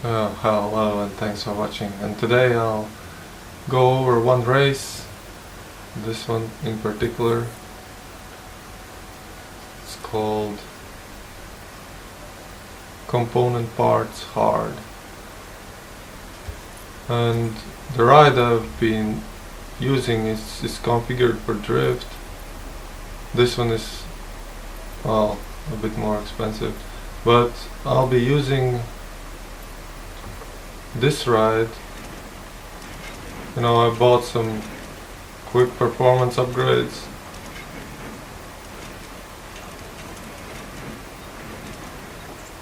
Hello and thanks for watching, and today I'll go over one race, this one in particular. It's called Component Parts Hard, and the ride I've been using is configured for drift. This one is, well, a bit more expensive, but I'll be using this ride. I bought some quick performance upgrades.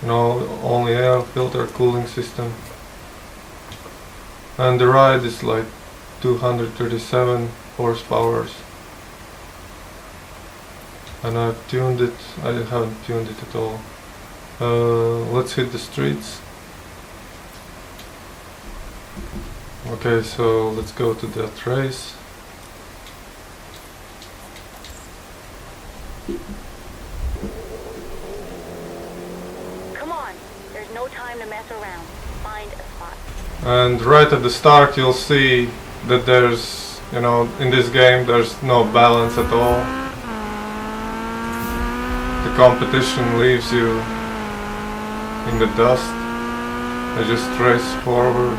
Only air filter cooling system, and the ride is like 237 horsepower, and I've tuned it. I haven't tuned it at all. Let's hit the streets. Okay, so let's go to that race. Come on, there's no time to mess around. Find a spot. And right at the start you'll see that there's, in this game there's no balance at all. The competition leaves you in the dust. They just race forward.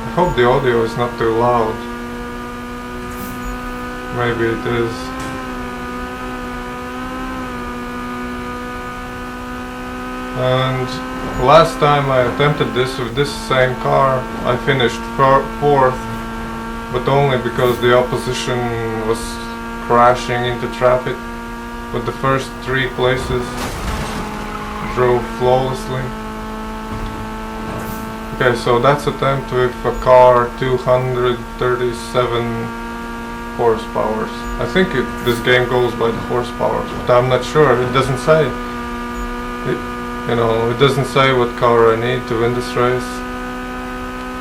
I hope the audio is not too loud. Maybe it is. And last time I attempted this with this same car, I finished fourth, but only because the opposition was crashing into traffic. But the first three places drove flawlessly. Okay, so that's attempt with a car 237 horsepower. I think this game goes by the horsepower, but I'm not sure. It doesn't say. It doesn't say what car I need to win this race.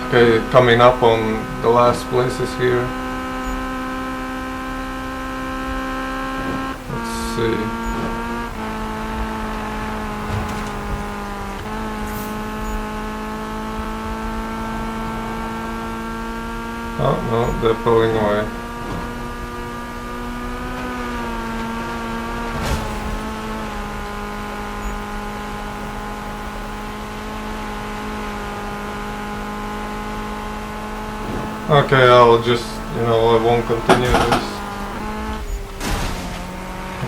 Okay, coming up on the last places here. Let's see. Oh no, they're pulling away. Okay, I'll just, I won't continue this.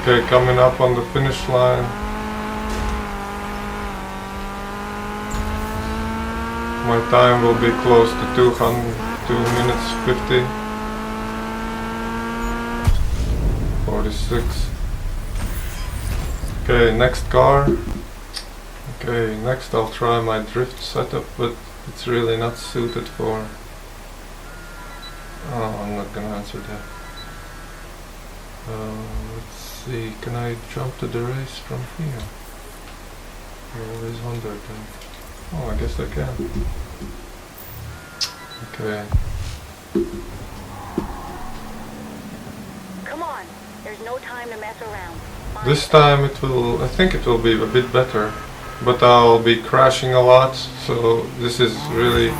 Okay, coming up on the finish line. My time will be close to 2 minutes 50. 46. Okay, next car. Okay, next I'll try my drift setup, but it's really not suited for... Oh, I'm not gonna answer that. Let's see, can I jump to the race from here? I always wondered that. Oh, I guess I can. Okay. Come on, there's no time to mess around. This time I think it will be a bit better, but I'll be crashing a lot, so this is really...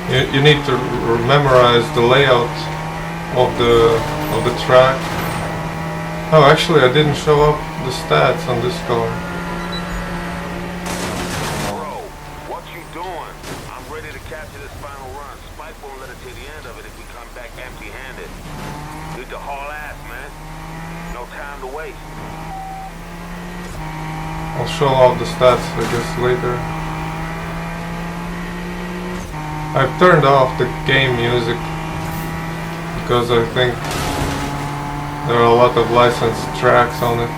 You need to memorize the layout of the track. Oh, actually I didn't show up the stats on this car. Bro, what you doing? I'm ready to capture this final run. Spike won't let it to the end of it if we come back empty-handed. Need to haul ass, man. No time to waste. I'll show off the stats, I guess, later. I've turned off the game music because I think there are a lot of licensed tracks on it.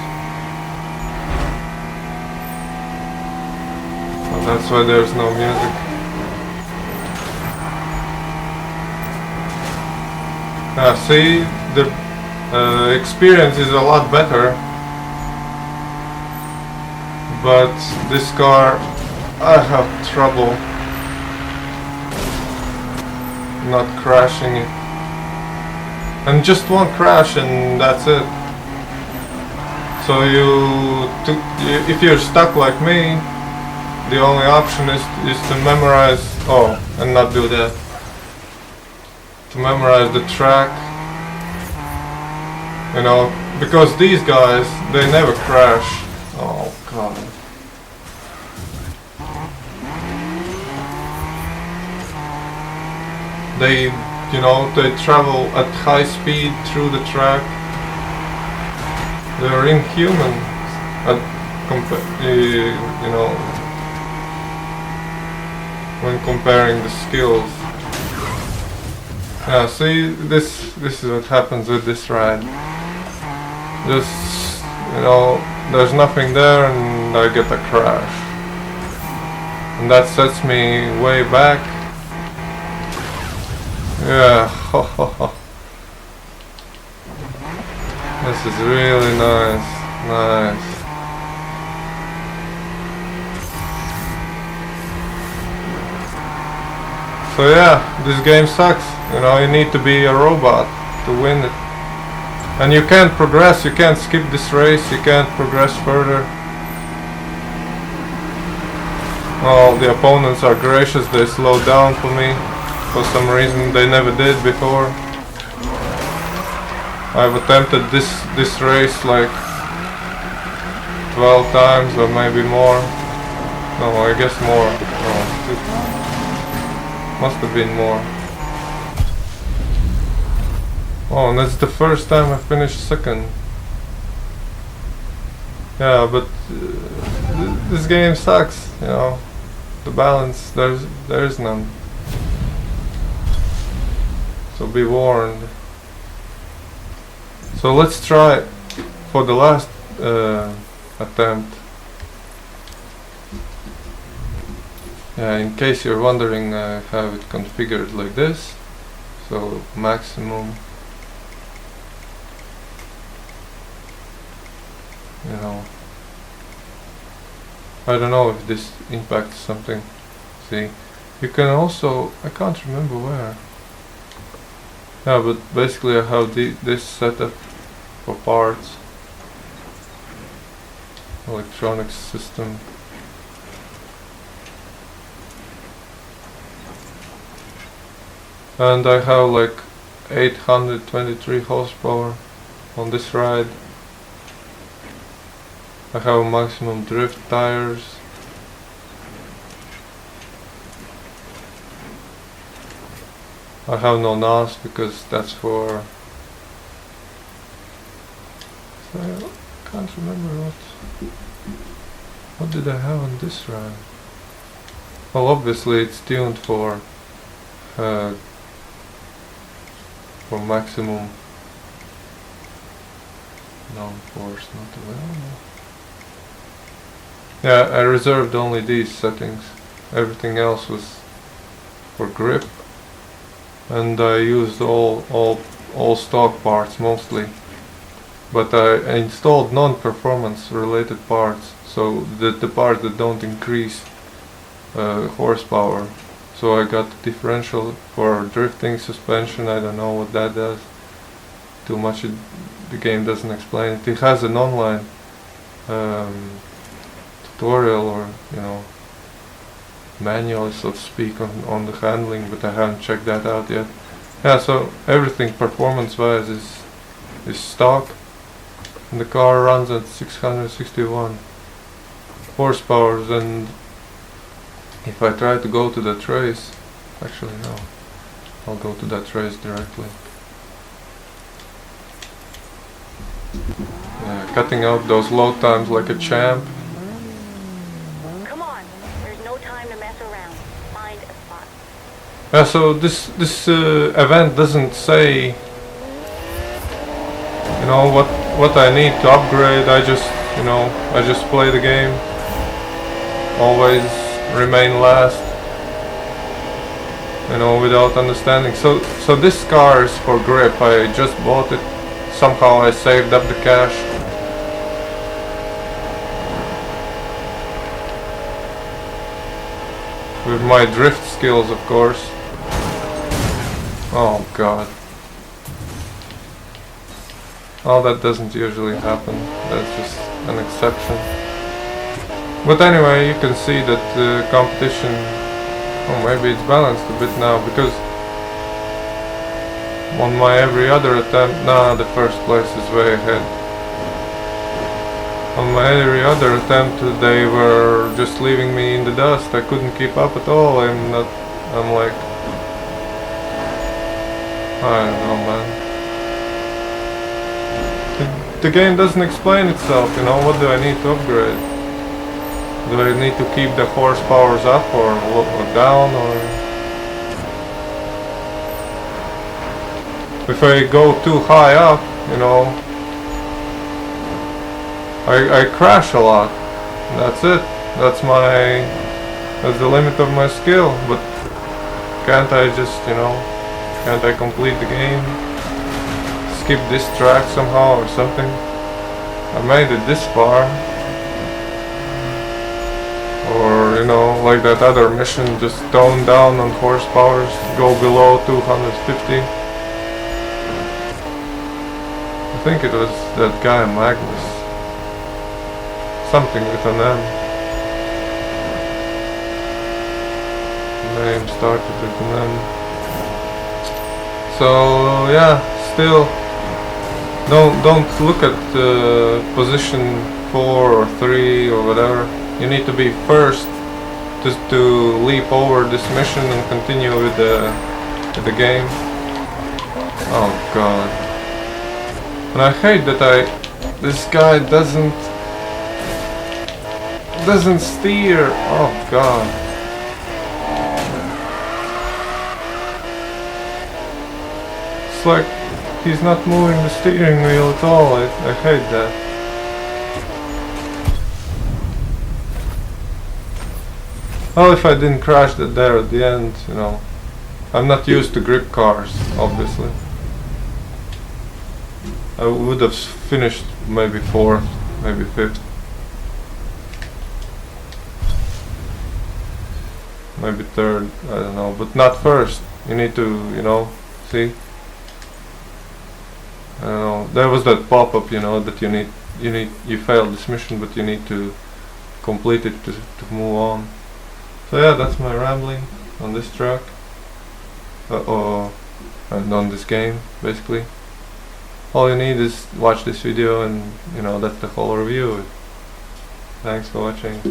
So that's why there's no music. See, the experience is a lot better, but this car, I have trouble not crashing it. And just one crash and that's it. So if you're stuck like me, the only option is to memorize. Oh, and not do that. To memorize the track. You know, because these guys, they never crash. Oh god. They, you know, they travel at high speed through the track. They're inhuman at you know, when comparing the skills. Yeah, see, this is what happens with this ride. Just, you know, there's nothing there and I get a crash. And that sets me way back. Yeah, this is really nice, nice. So yeah, this game sucks. You know, you need to be a robot to win it. And you can't progress, you can't skip this race, you can't progress further. Oh, the opponents are gracious, they slow down for me. For some reason they never did before. I've attempted this race like 12 times or maybe more. No, I guess more. No, must have been more. Oh, and that's the first time I finished second. Yeah, but this game sucks, you know. The balance, there's none. So be warned. So let's try for the last attempt. Yeah, in case you're wondering, I have it configured like this. So maximum. You know, I don't know if this impacts something. See, you can also, I can't remember where. Yeah, but basically I have this setup for parts. Electronics system. And I have like 823 horsepower on this ride. I have maximum drift tires. I have no NOS because that's for... So I can't remember what did I have on this ride? Well, obviously it's tuned for maximum downforce not available. Yeah, I reserved only these settings. Everything else was for grip, and I used all stock parts mostly. But I installed non-performance related parts, so the parts that don't increase horsepower. So I got the differential for drifting, suspension. I don't know what that does. Too much. The game doesn't explain it. It has an online tutorial or manual, so to speak, on the handling, but I haven't checked that out yet. Yeah, so everything performance-wise is stock, and the car runs at 661 horsepower. And if I try to go to that race, actually no, I'll go to that race directly. Yeah, cutting out those load times like a champ. Come on, there's no time to mess around. Find a spot. Yeah, so this event doesn't say, what I need to upgrade. I just play the game. Always remain last. Without understanding. So this car is for grip. I just bought it. Somehow I saved up the cash. With my drift skills, of course. Oh god. Oh, that doesn't usually happen. That's just an exception. But anyway, you can see that the competition, oh, maybe it's balanced a bit now, because on my every other attempt, nah, the first place is way ahead. On my every other attempt, they were just leaving me in the dust. I couldn't keep up at all. I'm like, I don't know, man. The game doesn't explain itself, you know. What do I need to upgrade? Do I need to keep the horsepowers up or down, or if I go too high up, you know, I crash a lot. That's it. That's the limit of my skill. But can't I just, you know, can't I complete the game? Skip this track somehow or something? I made it this far. Or, you know, like that other mission, just tone down on horsepowers, go below 250. I think it was that guy Magnus. Something with an M. Name started with an M. So yeah, still don't look at position 4 or 3 or whatever. You need to be first to leap over this mission and continue with the game. Oh god. And I hate that this guy doesn't steer. Oh god. It's like he's not moving the steering wheel at all. I hate that. Well, if I didn't crash that there at the end, you know. I'm not used to grip cars, obviously. I would have finished maybe 4th, maybe 5th. Maybe 3rd, I don't know, but not first. You need to, you know, see? I don't know, there was that pop-up, you know, that you failed this mission, but you need to complete it to move on. So yeah, that's my rambling on this track. And on this game, basically. All you need is watch this video and, you know, that's the whole review. Thanks for watching.